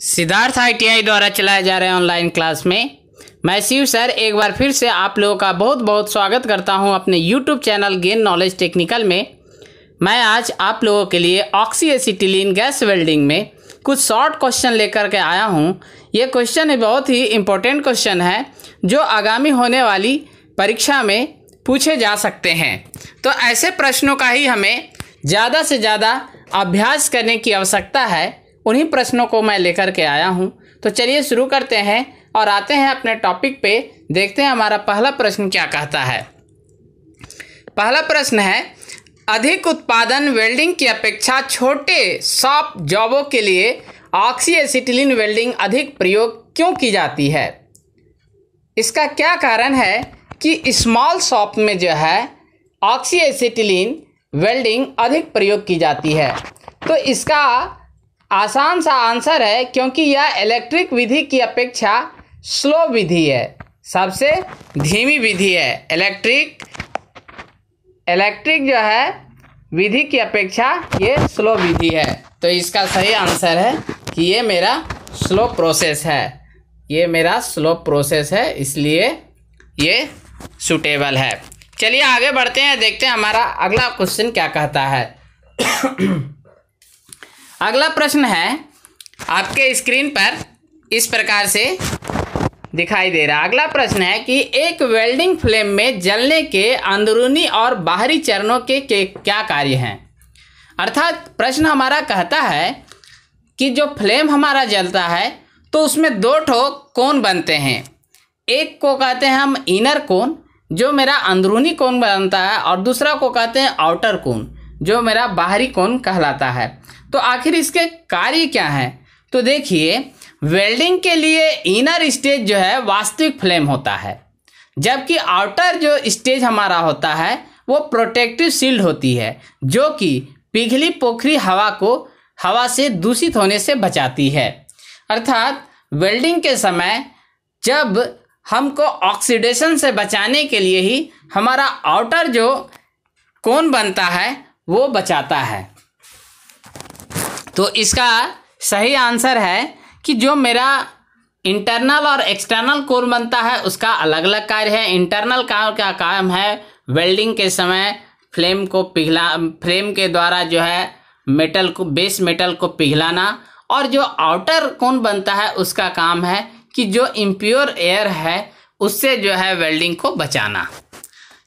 Siddharth ITI द्वारा चलाए जा रहे ऑनलाइन क्लास में मैं शिव सर एक बार फिर से आप लोगों का बहुत बहुत स्वागत करता हूं अपने YouTube channel gain knowledge technical में। मैं आज आप लोगों के लिए ऑक्सी एसिटिलीन गैस वेल्डिंग में कुछ शॉर्ट क्वेश्चन लेकर के आया हूं। ये क्वेश्चन बहुत ही इम्पोर्टेंट क्वेश्चन है जो आगामी होने वाली परीक्षा में पूछे जा सकते हैं। तो ऐसे प्रश्नों का ही हमें ज़्यादा से ज़्यादा अभ्यास करने की आवश्यकता है। उन्हीं प्रश्नों को मैं लेकर के आया हूं। तो चलिए शुरू करते हैं और आते हैं अपने टॉपिक पे। देखते हैं हमारा पहला प्रश्न क्या कहता है। पहला प्रश्न है, अधिक उत्पादन वेल्डिंग की अपेक्षा छोटे शॉप जॉबों के लिए ऑक्सी एसिटिलीन वेल्डिंग अधिक प्रयोग क्यों की जाती है? इसका क्या कारण है कि स्मॉल शॉप में जो है ऑक्सी एसिटिलीन वेल्डिंग अधिक प्रयोग की जाती है? तो इसका आसान सा आंसर है क्योंकि यह इलेक्ट्रिक विधि की अपेक्षा स्लो विधि है, सबसे धीमी विधि है। इलेक्ट्रिक जो है विधि की अपेक्षा ये स्लो विधि है। तो इसका सही आंसर है कि ये मेरा स्लो प्रोसेस है, ये मेरा स्लो प्रोसेस है, इसलिए ये सूटेबल है। चलिए आगे बढ़ते हैं, देखते हैं हमारा अगला क्वेश्चन क्या कहता है। अगला प्रश्न है आपके स्क्रीन पर इस प्रकार से दिखाई दे रहा है। अगला प्रश्न है कि एक वेल्डिंग फ्लेम में जलने के अंदरूनी और बाहरी चरणों के क्या कार्य हैं? अर्थात प्रश्न हमारा कहता है कि जो फ्लेम हमारा जलता है तो उसमें दो ठो कोन बनते हैं। एक को कहते हैं हम इनर कोन जो मेरा अंदरूनी कोन बनता है, और दूसरा को कहते हैं आउटर कोन जो मेरा बाहरी कोन कहलाता है। तो आखिर इसके कार्य क्या हैं? तो देखिए, वेल्डिंग के लिए इनर स्टेज जो है वास्तविक फ्लेम होता है, जबकि आउटर जो स्टेज हमारा होता है वो प्रोटेक्टिव शील्ड होती है जो कि पिघली पोखरी हवा से दूषित होने से बचाती है। अर्थात वेल्डिंग के समय जब हमको ऑक्सीडेशन से बचाने के लिए ही हमारा आउटर जो कोन बनता है वो बचाता है। तो इसका सही आंसर है कि जो मेरा इंटरनल और एक्सटर्नल कोर बनता है उसका अलग अलग कार्य है। इंटरनल का काम है वेल्डिंग के समय फ्लेम के द्वारा जो है बेस मेटल को पिघलाना, और जो आउटर कोन बनता है उसका काम है कि जो इम्प्योर एयर है उससे जो है वेल्डिंग को बचाना।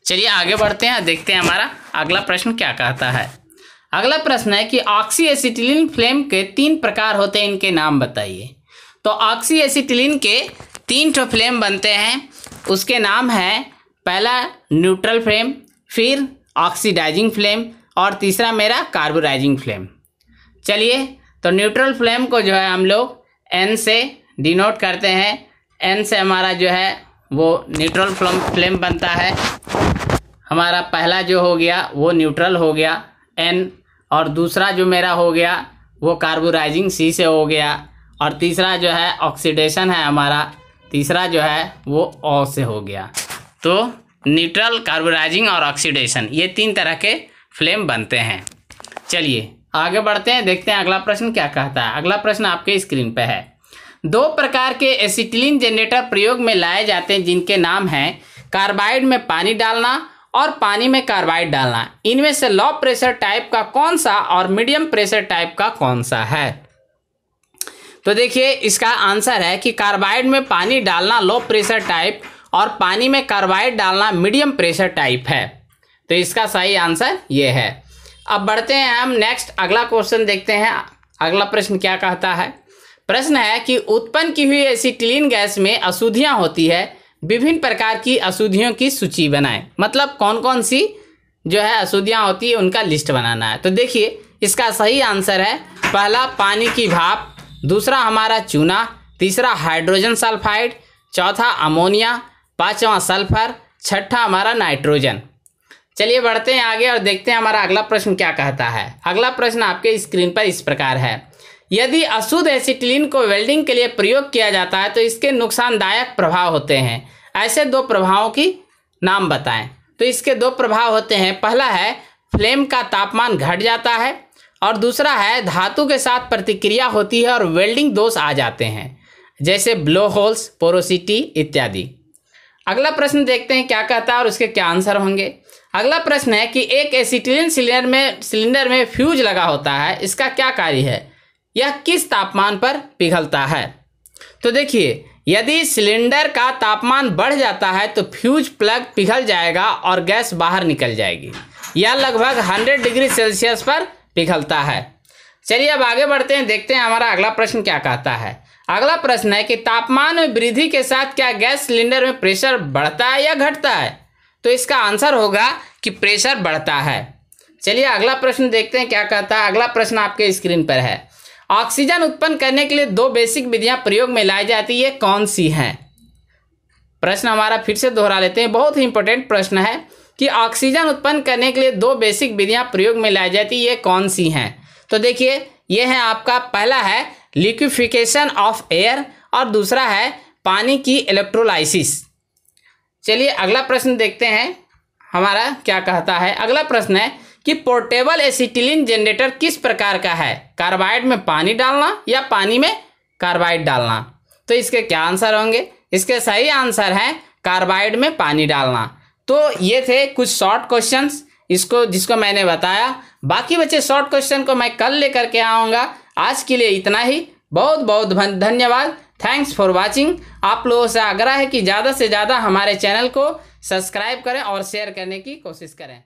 चलिए आगे बढ़ते हैं, देखते हैं हमारा अगला प्रश्न क्या कहता है। अगला प्रश्न है कि ऑक्सी एसिटिलीन फ्लेम के 3 प्रकार होते हैं, इनके नाम बताइए। तो ऑक्सी एसिटिलीन के 3 ठो फ्लेम बनते हैं, उसके नाम है पहला न्यूट्रल फ्लेम, फिर ऑक्सीडाइजिंग फ्लेम, और तीसरा मेरा कार्बोराइजिंग फ्लेम। चलिए, तो न्यूट्रल फ्लेम को जो है हम लोग N से डिनोट करते हैं। N से हमारा जो है वो न्यूट्रल फ्लेम बनता है। हमारा पहला जो हो गया वो न्यूट्रल हो गया N, और दूसरा जो मेरा हो गया वो कार्बोराइजिंग C से हो गया, और तीसरा जो है ऑक्सीडेशन है हमारा, तीसरा जो है वो O से हो गया। तो न्यूट्रल, कार्बोराइजिंग और ऑक्सीडेशन, ये 3 तरह के फ्लेम बनते हैं। चलिए आगे बढ़ते हैं, देखते हैं अगला प्रश्न क्या कहता है। अगला प्रश्न आपके स्क्रीन पे है। 2 प्रकार के एसिटिलीन जनरेटर प्रयोग में लाए जाते हैं जिनके नाम हैं कार्बाइड में पानी डालना और पानी में कार्बाइड डालना। इनमें से लो प्रेशर टाइप का कौन सा और मीडियम प्रेशर टाइप का कौन सा है? तो देखिए, इसका आंसर है कि कार्बाइड में पानी डालना लो प्रेशर टाइप और पानी में कार्बाइड डालना मीडियम प्रेशर टाइप है। तो इसका सही आंसर ये है। अब बढ़ते हैं हम नेक्स्ट अगला क्वेश्चन देखते हैं। अगला प्रश्न क्या कहता है। प्रश्न है कि उत्पन्न की हुई एसिटिलीन गैस में अशुद्धियाँ होती है, विभिन्न प्रकार की अशुद्धियों की सूची बनाएं। मतलब कौन कौन सी जो है अशुद्धियाँ होती है उनका लिस्ट बनाना है। तो देखिए, इसका सही आंसर है पहला पानी की भाप, दूसरा हमारा चूना, तीसरा हाइड्रोजन सल्फाइड, चौथा अमोनिया, पांचवा सल्फर, छठा हमारा नाइट्रोजन। चलिए बढ़ते हैं आगे और देखते हैं हमारा अगला प्रश्न क्या कहता है। अगला प्रश्न आपके स्क्रीन पर इस प्रकार है। यदि अशुद्ध एसिटिलीन को वेल्डिंग के लिए प्रयोग किया जाता है तो इसके नुकसानदायक प्रभाव होते हैं। ऐसे 2 प्रभावों की नाम बताएं। तो इसके 2 प्रभाव होते हैं। पहला है फ्लेम का तापमान घट जाता है, और दूसरा है धातु के साथ प्रतिक्रिया होती है और वेल्डिंग दोष आ जाते हैं, जैसे ब्लो होल्स, पोरोसिटी इत्यादि। अगला प्रश्न देखते हैं क्या कहता है और उसके क्या आंसर होंगे। अगला प्रश्न है कि एक एसिटिलीन सिलेंडर में फ्यूज लगा होता है, इसका क्या कार्य है, यह किस तापमान पर पिघलता है। तो देखिए, यदि सिलेंडर का तापमान बढ़ जाता है तो फ्यूज प्लग पिघल जाएगा और गैस बाहर निकल जाएगी। यह लगभग 100 डिग्री सेल्सियस पर पिघलता है। चलिए अब आगे बढ़ते हैं, देखते हैं हमारा अगला प्रश्न क्या कहता है। अगला प्रश्न है कि तापमान में वृद्धि के साथ क्या गैस सिलेंडर में प्रेशर बढ़ता है या घटता है। तो इसका आंसर होगा कि प्रेशर बढ़ता है। चलिए अगला प्रश्न देखते हैं क्या कहता है। अगला प्रश्न आपके स्क्रीन पर है, ऑक्सीजन उत्पन्न करने के लिए 2 बेसिक विधियां प्रयोग में लाई जाती है, कौन सी हैं। प्रश्न हमारा फिर से दोहरा लेते हैं, बहुत ही इंपॉर्टेंट प्रश्न है कि ऑक्सीजन उत्पन्न करने के लिए 2 बेसिक विधियां प्रयोग में लाई जाती है, कौन सी हैं। तो देखिए, ये है आपका, पहला है लिक्विफिकेशन ऑफ एयर और दूसरा है पानी की इलेक्ट्रोलाइसिस। चलिए अगला प्रश्न देखते हैं हमारा क्या कहता है। अगला प्रश्न है कि पोर्टेबल एसिटिलीन जनरेटर किस प्रकार का है, कार्बाइड में पानी डालना या पानी में कार्बाइड डालना। तो इसके क्या आंसर होंगे। इसके सही आंसर है कार्बाइड में पानी डालना। तो ये थे कुछ शॉर्ट क्वेश्चंस जिसको मैंने बताया। बाकी बचे शॉर्ट क्वेश्चन को मैं कल लेकर के आऊँगा। आज के लिए इतना ही, बहुत बहुत धन्यवाद। Thanks for watching. आप लोगों से आग्रह है कि ज़्यादा से ज़्यादा हमारे चैनल को सब्सक्राइब करें और शेयर करने की कोशिश करें।